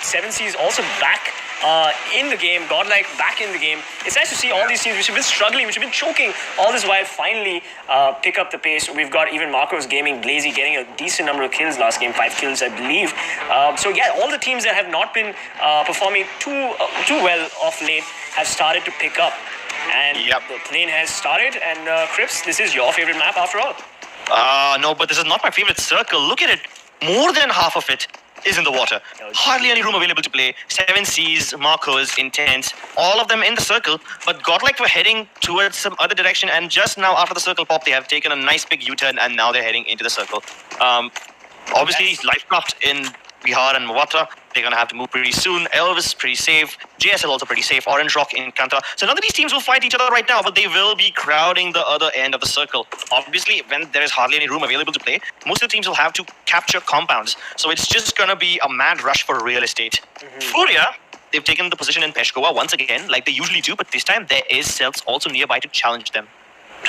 CELTZ is also back in the game, GODLIKE back in the game. It's nice to see all these teams which have been struggling, which have been choking all this while finally pick up the pace. We've got even Gaming, Blazy getting a decent number of kills last game, 5 kills I believe. So yeah, all the teams that have not been performing too well of late have started to pick up. And the plane has started, and Crips, this is your favorite map after all. No, but this is not my favorite circle. Look at it. More than half of it is in the water. Hardly any room available to play. 7Cs, Marcos, Intense, all of them in the circle. But GODLIKE were heading towards some other direction, and just now after the circle pop, they have taken a nice big U-turn, and now they're heading into the circle. Obviously, Lcraft in Bihar and Mawatra, they're going to have to move pretty soon. TeamELVES pretty safe. JSL also pretty safe. Orange Rock in Kanta. So none of these teams will fight each other right now, but they will be crowding the other end of the circle. Obviously, when there is hardly any room available to play, most of the teams will have to capture compounds. So it's just going to be a mad rush for real estate. Fourier, they've taken the position in Peshkova once again, like they usually do, but this time there is CELTZ also nearby to challenge them.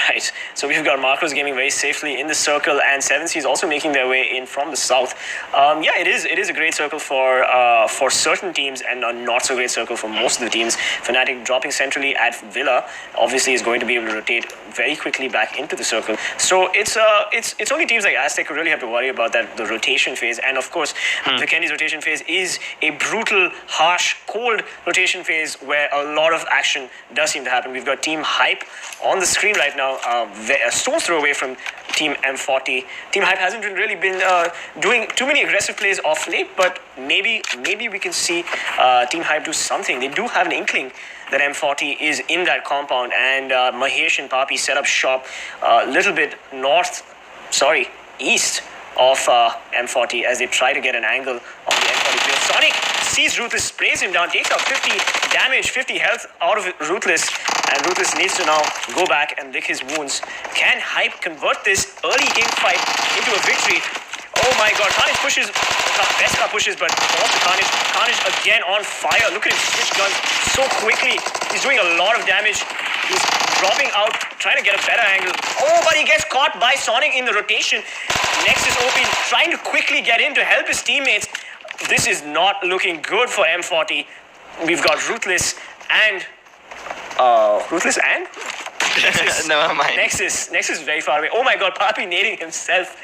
Right, so we've got Gaming very safely in the circle, and 7C is also making their way in from the south. Yeah, it is a great circle for certain teams, and a not so great circle for most of the teams. Fnatic dropping centrally at Villa obviously is going to be able to rotate very quickly back into the circle. So it's only teams like Aztec who really have to worry about that, the rotation phase. And of course, Vikendi's rotation phase is a brutal, harsh, cold rotation phase where a lot of action does seem to happen. We've got Team Hype on the screen right now, a stone's throw away from Team M40. Team Hype hasn't really been doing too many aggressive plays off late, but maybe we can see Team Hype do something. They do have an inkling that M40 is in that compound, and Mahesh and Papi set up shop a little bit east of M40 as they try to get an angle on the M40 player. Sonic sees Ruthless, sprays him down, takes out 50 damage, 50 health out of Ruthless, and Ruthless needs to now go back and lick his wounds. Can Hype convert this early game fight into a victory? Oh my god, Carnage pushes, Beskar pushes, but falls to Carnage. Carnage again on fire. Look at him switch guns so quickly. He's doing a lot of damage. He's dropping out, trying to get a better angle. Oh, but he gets caught by Sonic in the rotation. Nexus OP trying to quickly get in to help his teammates. This is not looking good for M40. We've got Ruthless and... Nexus. Never mind. Nexus is very far away. Oh my god, Papi nading himself.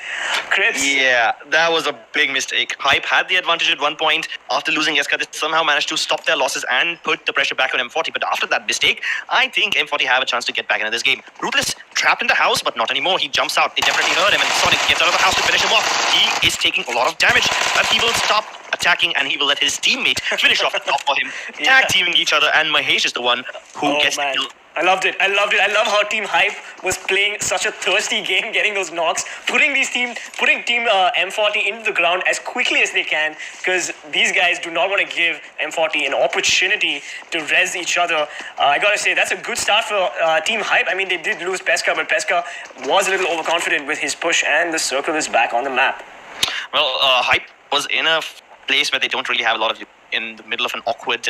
Crips. Yeah, that was a big mistake. Hype had the advantage at one point. After losing Eska, they somehow managed to stop their losses and put the pressure back on M40. But after that mistake, I think M40 have a chance to get back into this game. Ruthless trapped in the house, but not anymore. He jumps out. They definitely heard him, and Sonic gets out of the house to finish him off. He is taking a lot of damage, but he will stop attacking, and he will let his teammate finish off the top for him. Tag teaming each other, and Mahesh is the one who gets the kill. I loved it. I love how Team Hype was playing such a thirsty game, getting those knocks, putting Team M40 into the ground as quickly as they can, because these guys do not want to give M40 an opportunity to res each other. I gotta say, that's a good start for Team Hype. I mean, they did lose Pesca, but Pesca was a little overconfident with his push, and the circle is back on the map. Well, Hype was in a place where they don't really have a lot of, in the middle of an awkward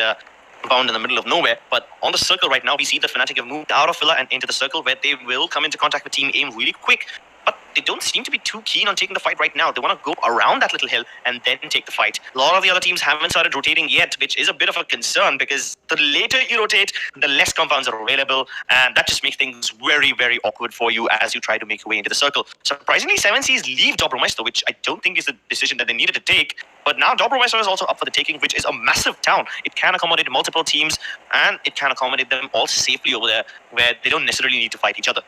found in the middle of nowhere, but on the circle right now we see that Fnatic have moved out of Villa and into the circle, where they will come into contact with Team AIM really quick, but they don't seem to be too keen on taking the fight right now. They want to go around that little hill and then take the fight. A lot of the other teams haven't started rotating yet, which is a bit of a concern, because the later you rotate, the less compounds are available, and that just makes things very, very awkward for you as you try to make your way into the circle. Surprisingly, 7Cs leave Dobromeister, which I don't think is the decision that they needed to take, but now Dobromeister is also up for the taking, which is a massive town. It can accommodate multiple teams, and it can accommodate them all safely over there, where they don't necessarily need to fight each other.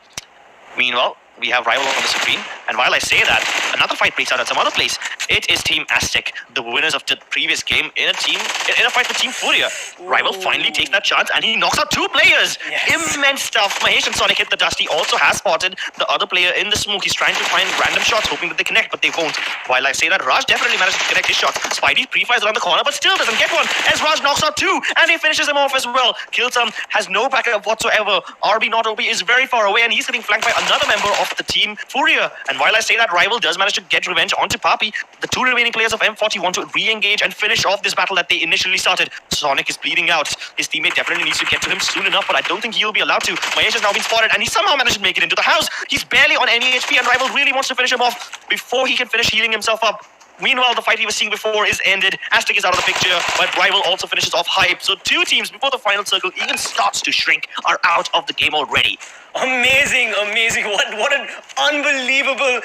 Meanwhile, we have Rival on the screen, and while I say that, another fight breaks out at some other place. It is Team Aztec, the winners of the previous game, in a fight with Team Fourier. Rival finally takes that chance, and he knocks out 2 players. Yes. Immense stuff. Mahesh and Sonic hit the dust. He also has spotted the other player in the smoke. He's trying to find random shots, hoping that they connect, but they won't. While I say that, Raj definitely managed to connect his shots. Spidey pre-fires around the corner, but still doesn't get one, as Raj knocks out 2, and he finishes him off as well. CELTZ has no backup whatsoever. ORB not OB is very far away, and he's getting flanked by another member of of the team Fourier. And while I say that, Rival does manage to get revenge onto Papi, the two remaining players of M40 want to re-engage and finish off this battle that they initially started. Sonic is bleeding out. His teammate definitely needs to get to him soon enough, but I don't think he'll be allowed to. Mahesh has now been spotted, and he somehow managed to make it into the house. He's barely on any HP, and Rival really wants to finish him off before he can finish healing himself up. Meanwhile, the fight he was seeing before is ended. Aztec is out of the picture, but Rival also finishes off Hype. So two teams, before the final circle even starts to shrink, are out of the game already. Amazing, amazing. What an unbelievable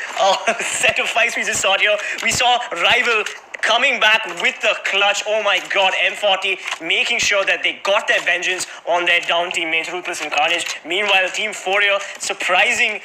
set of fights we just saw here. We saw Rival coming back with the clutch. Oh my god, M40 making sure that they got their vengeance on their down teammates, Ruthless and Carnage. Meanwhile, Team Fourier surprising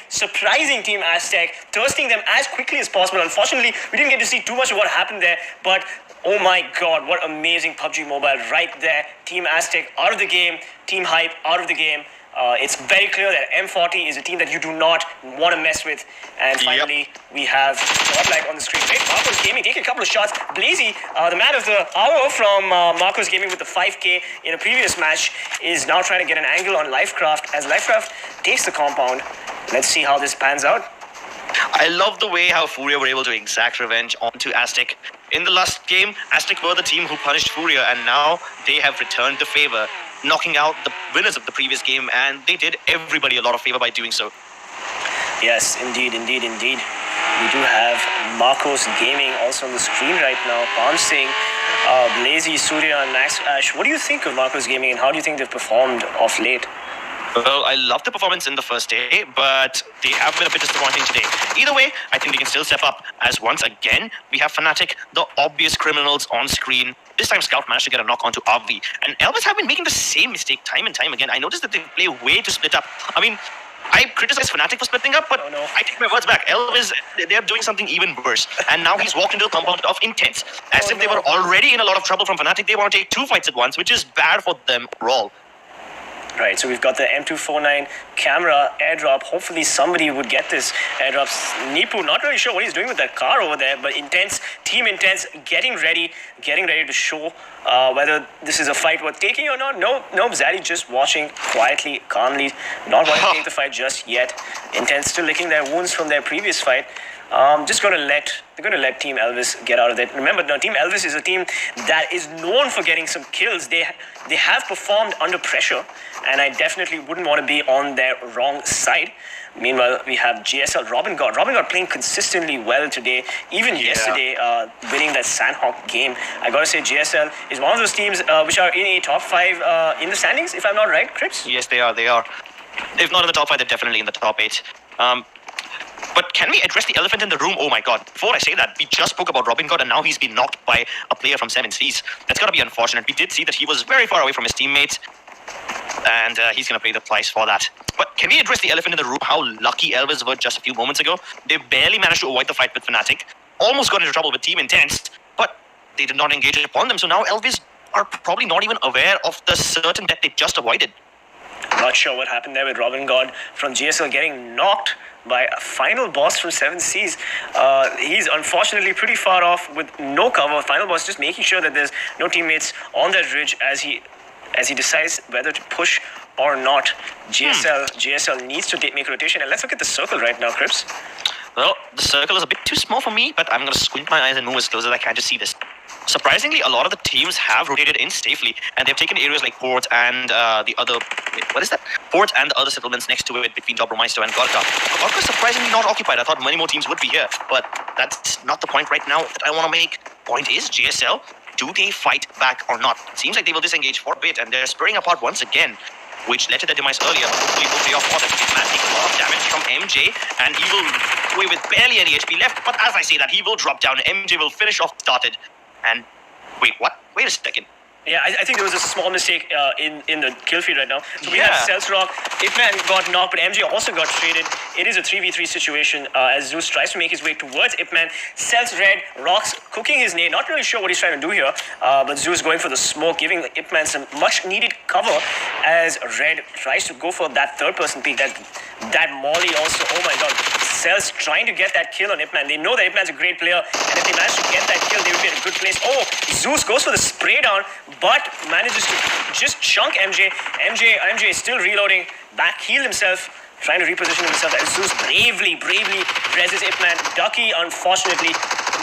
Team Aztec, thirsting them as quickly as possible. Unfortunately, we didn't get to see too much of what happened there, but oh my god, what amazing PUBG Mobile right there. Team Aztec out of the game, Team Hype out of the game. It's very clear that M40 is a team that you do not want to mess with. And finally, we have Godlike on the screen. Great, Marcos Gaming taking a couple of shots. Blazy, the man of the hour from Marcos Gaming with the 5K in a previous match, is now trying to get an angle on Lcraft as Lcraft takes the compound. Let's see how this pans out. I love the way how Fourier were able to exact revenge onto Aztec. In the last game, Aztec were the team who punished Fourier, and now they have returned the favor, knocking out the winners of the previous game, and they did everybody a lot of favor by doing so. Yes, indeed. We do have Marcos Gaming also on the screen right now. Palm Singh, Blazy, Surya, and Max Ash. What do you think of Marcos Gaming, and how do you think they've performed of late? Well, I love the performance in the first day, but they have been a bit disappointing today. Either way, I think they can still step up, as once again, we have Fnatic, the obvious criminals on screen. This time, Scout managed to get a knock onto ORB, and Elvis have been making the same mistake time and time again. I noticed that they play way too split up. I mean, I criticize Fnatic for splitting up, but I take my words back. Elvis, they're doing something even worse. And now he's walked into the compound of Intense. As if they were already in a lot of trouble from Fnatic, they want to take two fights at once, which is bad for them overall. Right, so we've got the M249 camera airdrop. Hopefully somebody would get this airdrop. Nipu, not really sure what he's doing with that car over there, but Intense, Team Intense, getting ready to show whether this is a fight worth taking or not. No, Zaddy just watching quietly, calmly, not wanting to take the fight just yet. Intense still licking their wounds from their previous fight. They're going to let TeamELVES get out of it. Remember, now TeamELVES is a team that is known for getting some kills. They have performed under pressure, and I definitely wouldn't want to be on their wrong side. Meanwhile, we have JSL Robin God playing consistently well today. Even yesterday, winning that Sandhawk game. I gotta say, JSL is one of those teams which are in a top 5 in the standings, if I'm not right, Crips? Yes, they are. If not in the top 5, they're definitely in the top 8. But can we address the elephant in the room? Oh my god. Before I say that, we just spoke about Robin God, and now he's been knocked by a player from 7 Seas. That's gotta be unfortunate. We did see that he was very far away from his teammates, and he's gonna pay the price for that. But can we address the elephant in the room? How lucky Elvis were just a few moments ago. They barely managed to avoid the fight with Fnatic. Almost got into trouble with Team Intense, but they did not engage upon them. So now Elvis are probably not even aware of the certain death they just avoided. I'm not sure what happened there with Robin God from GSL getting knocked by a final boss from 7 Seas. He's unfortunately pretty far off with no cover. Final boss just making sure that there's no teammates on that ridge as he decides whether to push or not. GSL needs to make a rotation. And let's look at the circle right now, Crips. Well, the circle is a bit too small for me, but I'm going to squint my eyes and move as close as I can to see this. Surprisingly, a lot of the teams have rotated in safely, and they've taken areas like Port and the other... What is that? Port and the other settlements next to it between Dobromaisto and Gorka. Gorka is surprisingly not occupied. I thought many more teams would be here, but that's not the point right now that I want to make. Point is, GSL, do they fight back or not? It seems like they will disengage for a bit, and they're spreading apart once again, which led to their demise earlier. Hopefully will pay off for them. This man takes a lot of damage from MJ, and he will away with barely any HP left. But as I say that, he will drop down. MJ will finish off started. And wait, what? Wait a second. Yeah, I think there was a small mistake in the kill feed right now. So we have CELTZ Rock. Ifman got knocked, but MJ also got traded. It is a 3v3 situation as Zeus tries to make his way towards Ifman. CELTZ Red, Rock's cooking his nade. Not really sure what he's trying to do here, but Zeus going for the smoke, giving Ifman some much-needed cover as Red tries to go for that third-person peek. That Molly also, oh my god. CELTZ trying to get that kill on Ifman. They know that Ifman's a great player, and if they manage to get that kill, they would be in a good place. Oh, Zeus goes for the spray down, but manages to just chunk MJ. MJ is still reloading, back healed himself, trying to reposition himself. And Zeus bravely reses Ipman. Ducky, unfortunately,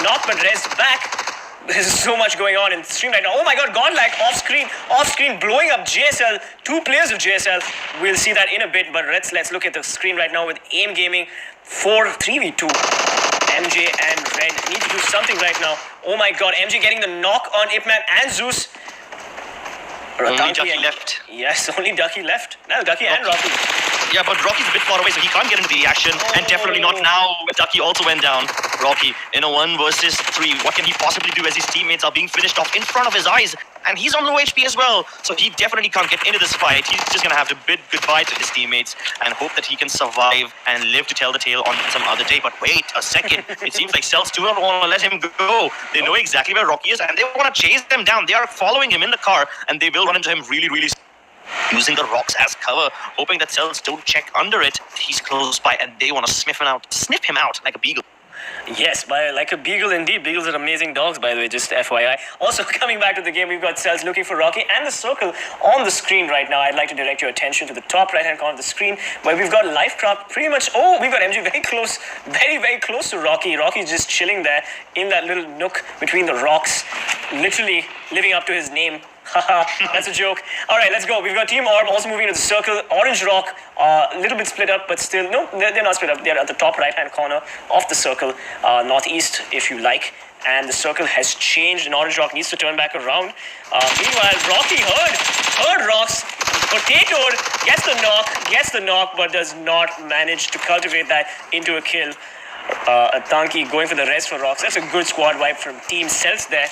not but res back. There's so much going on in the stream right now. Oh my god, Godlike off screen, blowing up JSL. 2 players of JSL. We'll see that in a bit, but let's look at the screen right now with AIMGAMING 3v2. MJ and Red need to do something right now. Oh my god, MJ getting the knock on Ipman and Zeus. Only Ducky left. Yes, only Ducky left. No, Ducky and Rocky. Yeah, but Rocky's a bit far away, so he can't get into the action. And definitely not now. Ducky also went down. Rocky in a 1 versus 3. What can he possibly do as his teammates are being finished off in front of his eyes? And he's on low HP as well. So he definitely can't get into this fight. He's just going to have to bid goodbye to his teammates and hope that he can survive and live to tell the tale on some other day. But wait a second. It seems like CELTZ do not want to let him go. They know exactly where Rocky is and they want to chase them down. They are following him in the car and they will run into him really using the rocks as cover, hoping that CELTZ don't check under it. He's close by and they want to sniff him out like a beagle. Yes, like a beagle indeed. Beagles are amazing dogs, by the way, just FYI. Also, coming back to the game, we've got CELTZ looking for Rocky and the circle on the screen right now. I'd like to direct your attention to the top right-hand corner of the screen, where we've got Lcraft pretty much... Oh, we've got MG very close, very close to Rocky. Rocky's just chilling there in that little nook between the rocks, literally living up to his name. Haha, that's a joke. All right, let's go. We've got Team ORB also moving into the circle. Orange Rock, a little bit split up, but still, no, they're not split up. They're at the top right-hand corner of the circle, northeast, if you like. And the circle has changed, and Orange Rock needs to turn back around. Meanwhile, Rocky heard Rocks, potatoed, gets the knock, but does not manage to cultivate that into a kill. Atanki going for the rest for Rocks. That's a good squad wipe from Team CELTZ there.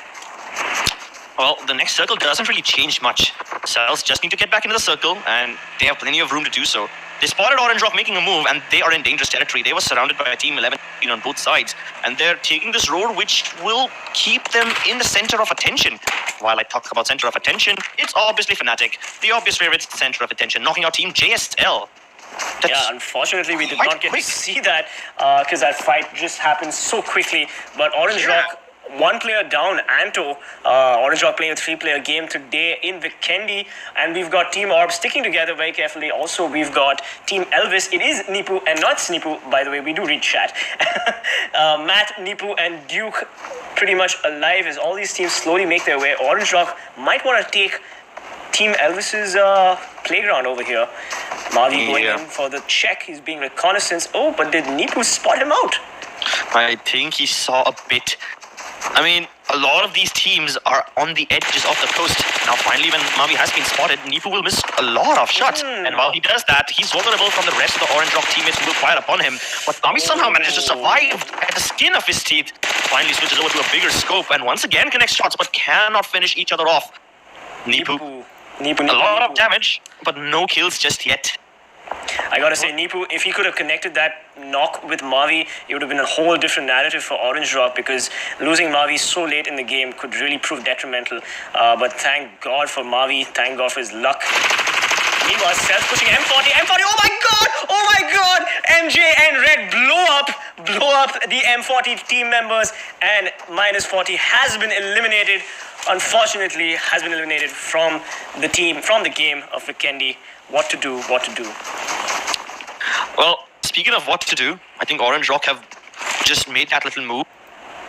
Well, the next circle doesn't really change much. CELTZ just need to get back into the circle, and they have plenty of room to do so. They spotted Orange Rock making a move, and they are in dangerous territory. They were surrounded by TeamELVES on both sides, and they're taking this road which will keep them in the center of attention. While I talk about center of attention, it's obviously Fnatic, the obvious favorite center of attention, knocking out Team JSL. Yeah, unfortunately, we did not get to see that because that fight just happened so quickly. But Orange Rock, 1 player down, Anto. Orange Rock playing a 3-player game today in Vikendi. And we've got Team ORB sticking together very carefully. Also, we've got TeamELVES. It is Nipu and not Snipu, by the way. We do read chat. Matt, Nipu, and Duke pretty much alive as all these teams slowly make their way. Orange Rock might want to take TeamELVES's playground over here. Mavi going in for the check. He's being reconnaissance. Oh, but did Nipu spot him out? I think he saw a bit. I mean, a lot of these teams are on the edges of the coast. Now, finally, when Mavi has been spotted, Nipu will miss a lot of shots. And while he does that, he's vulnerable from the rest of the Orange Rock teammates who will fire upon him. But Mavi somehow manages to survive at the skin of his teeth. Finally switches over to a bigger scope and once again connects shots, but cannot finish each other off. Nipu. A lot of damage, but no kills just yet. I gotta say, Nipu, if he could have connected that knock with Mavi, it would have been a whole different narrative for Orange Rock, because losing Mavi so late in the game could really prove detrimental. But thank God for Mavi, thank God for his luck. Meanwhile, CELTZ pushing M40, oh my god, MJ and Red blow up the M40 team members, and -40 has been eliminated, unfortunately, has been eliminated from the game of Vikendi. What to do. Well, speaking of what to do, I think Orange Rock have just made that little move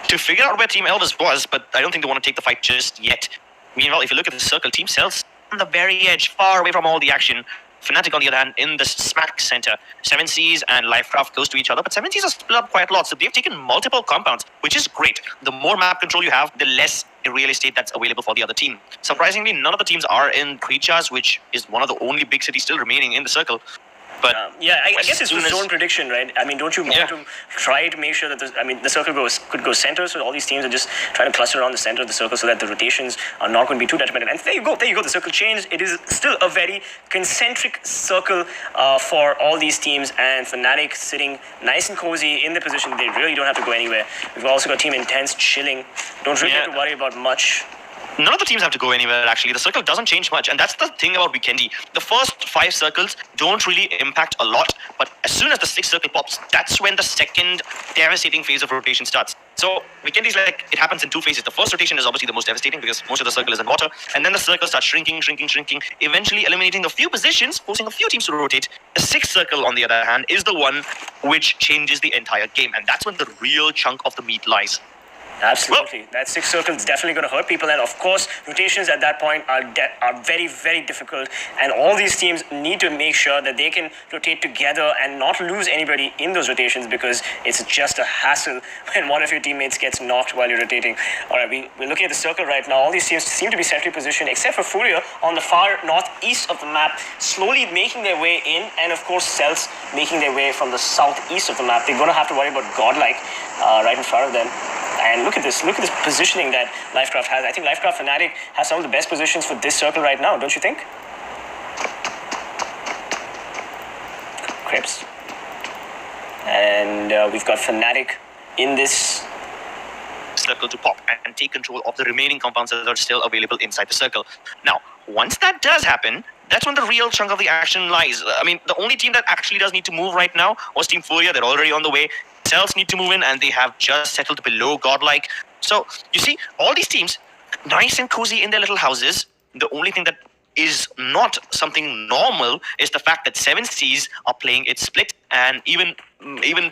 to figure out where TeamELVES was, but I don't think they want to take the fight just yet. Meanwhile, if you look at the circle, Team CELTZ on the very edge, far away from all the action. Fnatic, on the other hand, in the smack center. 7Cs and Lcraft close to each other, but 7Cs are split up quite a lot, so they've taken multiple compounds, which is great. The more map control you have, the less real estate that's available for the other team. Surprisingly, none of the teams are in Creatures, which is one of the only big cities still remaining in the circle. But I guess it's the zone prediction, right? I mean, don't you want to try to make sure that the circle could go center, so all these teams are just trying to cluster around the center of the circle so that the rotations are not going to be too detrimental. And there you go, the circle changed. It is still a very concentric circle for all these teams, and Fnatic sitting nice and cozy in the position. They really don't have to go anywhere. We've also got Team Intense chilling. Don't really have to worry about much. None of the teams have to go anywhere, actually. The circle doesn't change much, and that's the thing about Vikendi. The first 5 circles don't really impact a lot, but as soon as the 6th circle pops, that's when the second devastating phase of rotation starts. So Vikendi is like, it happens in 2 phases. The first rotation is obviously the most devastating because most of the circle is in water, and then the circle starts shrinking, eventually eliminating a few positions, forcing a few teams to rotate. The 6th circle, on the other hand, is the one which changes the entire game, and that's when the real chunk of the meat lies. Absolutely. That 6th circle is definitely going to hurt people. And of course, rotations at that point are very, very difficult. And all these teams need to make sure that they can rotate together and not lose anybody in those rotations, because it's just a hassle when one of your teammates gets knocked while you're rotating. All right, we're looking at the circle right now. All these teams seem to be centrally positioned, except for Fourier on the far northeast of the map, slowly making their way in. And of course, CELTZ making their way from the southeast of the map. They're going to have to worry about GODLIKE right in front of them. And look at this positioning that Lcraft has. I think Lcraft Fnatic has some of the best positions for this circle right now, don't you think? Crips. And we've got Fnatic in this circle to pop and take control of the remaining compounds that are still available inside the circle. Now, once that does happen, that's when the real chunk of the action lies. I mean, the only team that actually does need to move right now was Team Fourier. They're already on the way. CELTZ need to move in, and they have just settled below GODLIKE. So, you see, all these teams, nice and cozy in their little houses. The only thing that is not something normal is the fact that 7Cs are playing it split, and even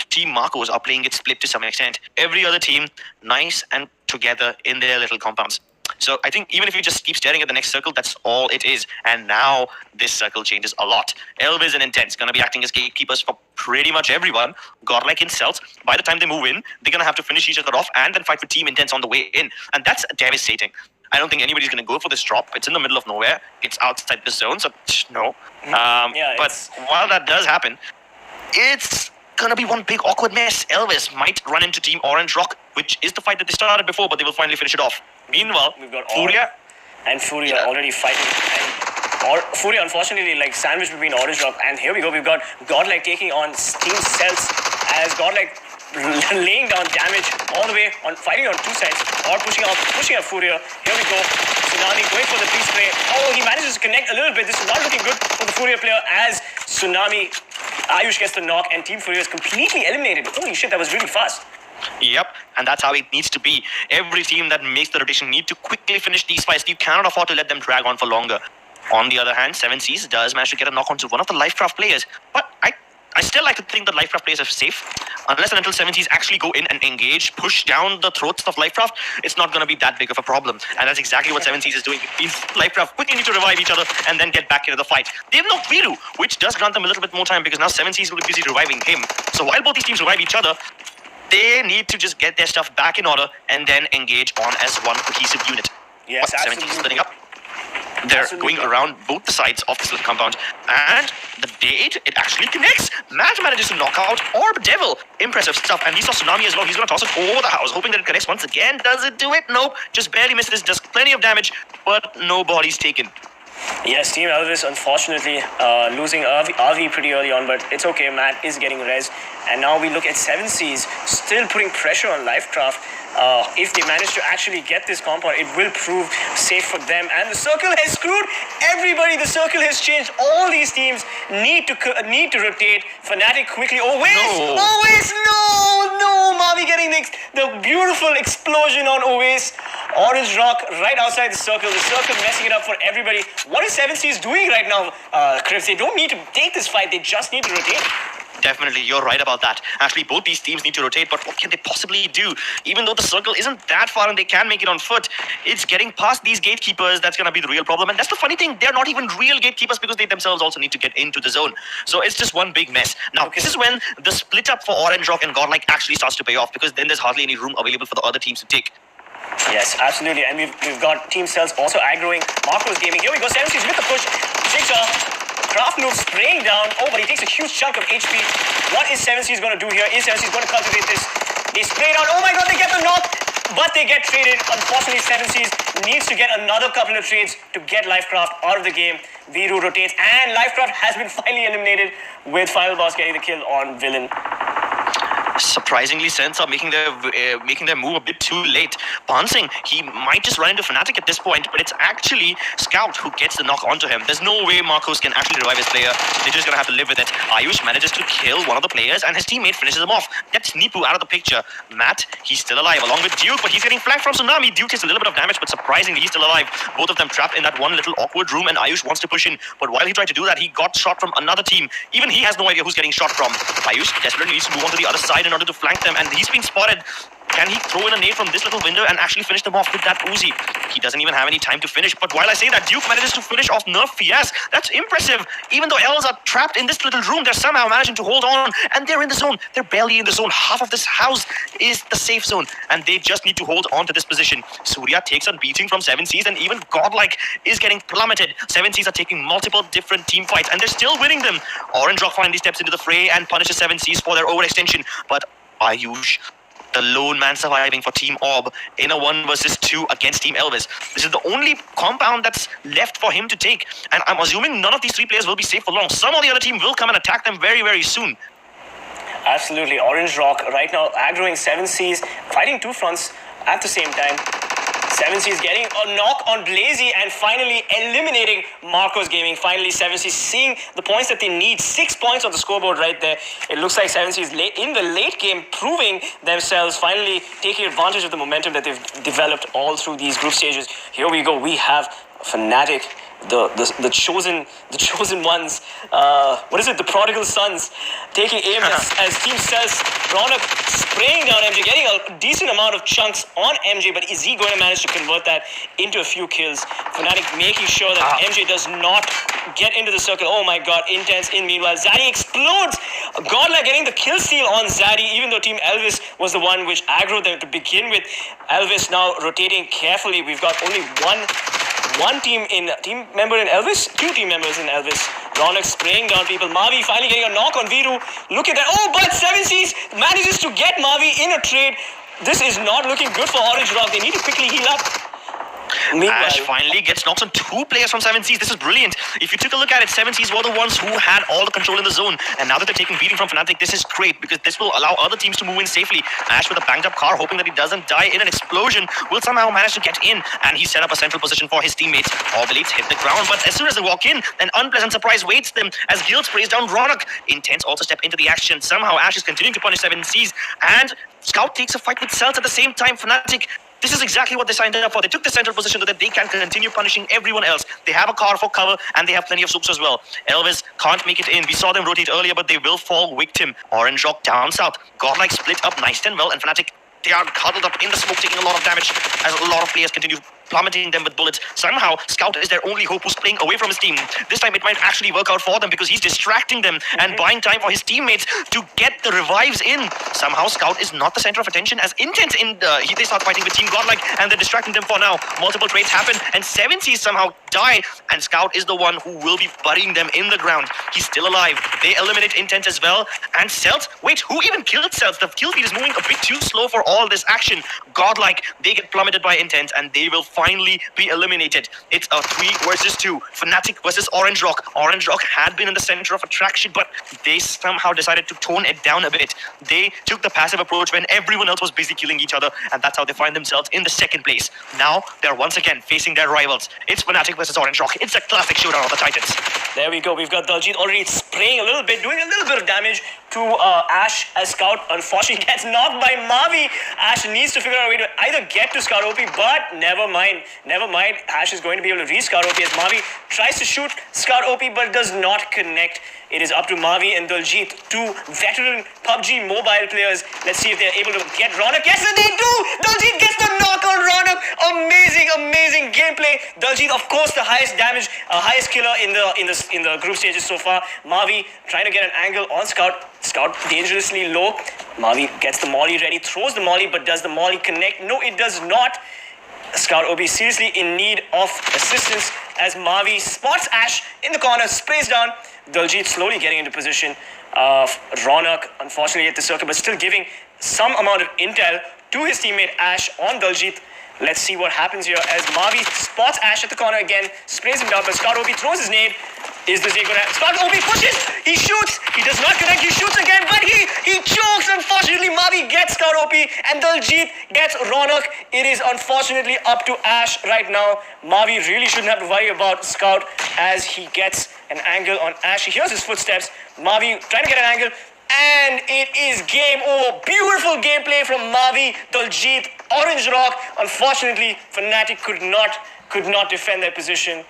Team Marcos are playing it split to some extent. Every other team, nice and together in their little compounds. So I think even if you just keep staring at the next circle, that's all it is. And now this circle changes a lot. TeamELVES and Intense going to be acting as gatekeepers for pretty much everyone. GODLIKE and CELTZ, by the time they move in, they're going to have to finish each other off and then fight for Team Intense on the way in. And that's devastating. I don't think anybody's going to go for this drop. It's in the middle of nowhere. It's outside the zone, so no. But while that does happen, it's gonna be one big awkward mess. TeamELVES might run into Team Orange Rock, which is the fight that they started before, but they will finally finish it off. Meanwhile, we've got Fourier and Fourier already fighting. And Fourier, unfortunately, like sandwiched between Orange Rock, and here we go. We've got GODLIKE taking on Team CELTZ as GODLIKE laying down damage all the way on, fighting on 2 sides, or pushing out Fourier. Here we go. Tsunami going for the pre-spray. Oh, he manages to connect a little bit. This is not looking good for the Fourier player as Tsunami, Ayush gets the knock, and Team Fourier is completely eliminated. Holy shit, that was really fast. Yep, and that's how it needs to be. Every team that makes the rotation need to quickly finish these fights. You cannot afford to let them drag on for longer. On the other hand, 7Cs does manage to get a knock onto one of the Lcraft players, but I still like to think that Lcraft players are safe. Unless and until 7Cs actually go in and engage, push down the throats of Lcraft, it's not going to be that big of a problem. And that's exactly what 7Cs is doing. These Lcraft quickly need to revive each other and then get back into the fight. They have no Viru, which does grant them a little bit more time because now 7Cs will be busy reviving him. So while both these teams revive each other, they need to just get their stuff back in order and then engage on as one cohesive unit. Yes, absolutely. 7Cs splitting up. They're going around both the sides of this little compound, and the date, it actually connects. Matt manages to knock out ORB Devil. Impressive stuff, and he saw Tsunami as well. He's going to toss it over the house, hoping that it connects once again. Does it do it? Nope, just barely misses. Does plenty of damage, but no bodies taken. Yes, TeamELVES unfortunately losing RV pretty early on, but it's okay. Matt is getting res, and now we look at 7Cs still putting pressure on Lcraft. If they manage to actually get this compound, it will prove safe for them. And the circle has screwed everybody. The circle has changed. All these teams need to rotate. Fnatic quickly. Owace, no, Mavi getting the beautiful explosion on Owace. Orange Rock right outside the circle. The circle messing it up for everybody. What is 7Cs doing right now, Chris? They don't need to take this fight. They just need to rotate. Definitely, you're right about that. Actually, both these teams need to rotate, but what can they possibly do? Even though the circle isn't that far and they can make it on foot, it's getting past these gatekeepers that's going to be the real problem. And that's the funny thing, they're not even real gatekeepers because they themselves also need to get into the zone. So it's just one big mess. Now, this is when the split up for Orange Rock and GODLIKE actually starts to pay off, because then there's hardly any room available for the other teams to take. Yes, absolutely. And we've got Team CELTZ also aggroing Marcos Gaming. Here we go, 7Cs with the push. Jigsaw. Craft move spraying down. Oh, but he takes a huge chunk of HP. What is 7Cs going to do here? Is 7Cs going to cultivate this? They spray down. Oh my god, they get the knock, but they get traded. Unfortunately, 7Cs needs to get another couple of trades to get Lcraft out of the game. Viru rotates, and Lcraft has been finally eliminated with Final Boss getting the kill on Villain. surprisingly, CELTZ are making their move a bit too late. Pansing, he might just run into Fnatic at this point, but it's actually Scout who gets the knock onto him. There's no way Marcos can actually revive his player. They're just gonna have to live with it. Ayush manages to kill one of the players, and his teammate finishes him off. Gets Nipu out of the picture. Matt, he's still alive, along with Duke, but he's getting flanked from Tsunami. Duke takes a little bit of damage, but surprisingly, he's still alive. Both of them trapped in that one little awkward room, and Ayush wants to push in. But while he tried to do that, he got shot from another team. Even he has no idea who's getting shot from. Ayush desperately needs to move on to the other side in order to flank them, and he's being spotted. Can he throw in a nade from this little window and actually finish them off with that Uzi? He doesn't even have any time to finish. But while I say that, Duke manages to finish off Nerf Fiaz. That's impressive. Even though L's are trapped in this little room, they're somehow managing to hold on. And they're in the zone. They're barely in the zone. Half of this house is the safe zone. And they just need to hold on to this position. Surya takes on beating from 7Cs, and even Godlike is getting plummeted. 7Cs are taking multiple different team fights, and they're still winning them. Orange Rock finally steps into the fray and punishes 7Cs for their overextension. But Ayush, the lone man surviving for Team ORB in a 1 versus 2 against TeamELVES. This is the only compound that's left for him to take. And I'm assuming none of these 3 players will be safe for long. Some of the other team will come and attack them very, very soon. Absolutely. Orange Rock right now aggroing 7Cs, fighting 2 fronts at the same time. 7Cs getting a knock on Blazy and finally eliminating Marcos Gaming. Finally, 7Cs seeing the points that they need. 6 points on the scoreboard right there. It looks like 7Cs in the late game proving themselves, finally taking advantage of the momentum that they've developed all through these group stages. Here we go. We have Fnatic, the chosen ones. What is it? The prodigal sons taking aim as Team CELTZ. Ronak spraying down MJ, getting a decent amount of chunks on MJ, but is he going to manage to convert that into a few kills? Fnatic making sure that MJ does not get into the circle. Oh my god, intense in meanwhile. Zaddy explodes. Godlike getting the kill steal on Zaddy, even though TeamELVES was the one which aggroed them to begin with. Elvis now rotating carefully. We've got only one team member in Elvis, 2 team members in Elvis. Ronak spraying down people. Mavi finally getting a knock on Viru. Look at that. Oh, but 7Cs manages to get Mavi in a trade. This is not looking good for Orange Rock. They need to quickly heal up. Meanwhile, Ash finally gets knocked on 2 players from 7Cs. This is brilliant. If you took a look at it, 7Cs were the ones who had all the control in the zone. And now that they're taking beating from Fnatic, this is great because this will allow other teams to move in safely. Ash with a banged up car, hoping that he doesn't die in an explosion, will somehow manage to get in. And he set up a central position for his teammates. ORB Elites hit the ground, but as soon as they walk in, an unpleasant surprise waits them as Guild sprays down Ronak. Intense also step into the action. Somehow Ash is continuing to punish 7Cs. And Scout takes a fight with CELTZ at the same time. Fnatic, this is exactly what they signed up for. They took the central position so that they can continue punishing everyone else. They have a car for cover, and they have plenty of soups as well. Elvis can't make it in. We saw them rotate earlier, but they will fall victim. Orange Rock down south. Godlike split up nice and well, and Fnatic, they are huddled up in the smoke, taking a lot of damage as a lot of players continue plummeting them with bullets. Somehow, Scout is their only hope who's playing away from his team. This time it might actually work out for them because he's distracting them and buying time for his teammates to get the revives in. Somehow, Scout is not the center of attention as Intense they start fighting with Team Godlike and they're distracting them for now. Multiple trades happen and 7Cs somehow die and Scout is the one who will be burying them in the ground. He's still alive. They eliminate Intense as well. And CELTZ, wait, who even killed CELTZ? The kill feed is moving a bit too slow for all this action. Godlike, they get plummeted by Intense and they will finally be eliminated. It's a 3 versus 2. Fnatic versus Orange Rock. Orange Rock had been in the center of attraction, but they somehow decided to tone it down a bit. They took the passive approach when everyone else was busy killing each other, and that's how they find themselves in the 2nd place. Now, they're once again facing their rivals. It's Fnatic versus Orange Rock. It's a classic showdown of the Titans. There we go. We've got Daljit already spraying a little bit, doing a little bit of damage to Ash as Scout unfortunately gets knocked by Mavi. Ash needs to figure out a way to either get to Scout OP, but never mind. Ash is going to be able to reach Scout OP as Mavi tries to shoot Scout OP but does not connect. It is up to Mavi and Daljit, 2 veteran PUBG mobile players. Let's see if they're able to get Ronak. Yes, they do! Daljit gets the knock on Ronak. Amazing gameplay. Daljit, of course, the highest damage, highest killer in the group stages so far. Mavi trying to get an angle on Scout. Scout dangerously low. Mavi gets the molly ready, throws the molly, but does the molly connect? No, it does not. Scout OB seriously in need of assistance as Mavi spots Ash in the corner, sprays down. Daljit slowly getting into position. Ronak, unfortunately, at the circle, but still giving some amount of intel to his teammate Ash on Daljit. Let's see what happens here as Mavi spots Ash at the corner again, sprays him down, but Scout OB throws his nade. Is this going to happen? Scout OB pushes. He shoots. He does not connect. He shoots again, but he chokes. Unfortunately, Mavi gets Scout OP and Daljit gets Ronak. It is unfortunately up to Ash right now. Mavi really shouldn't have to worry about Scout as he gets an angle on Ash. He hears his footsteps. Mavi trying to get an angle. And it is game over. Beautiful gameplay from Mavi, Daljit, Orange Rock. Unfortunately, Fnatic could not defend their position.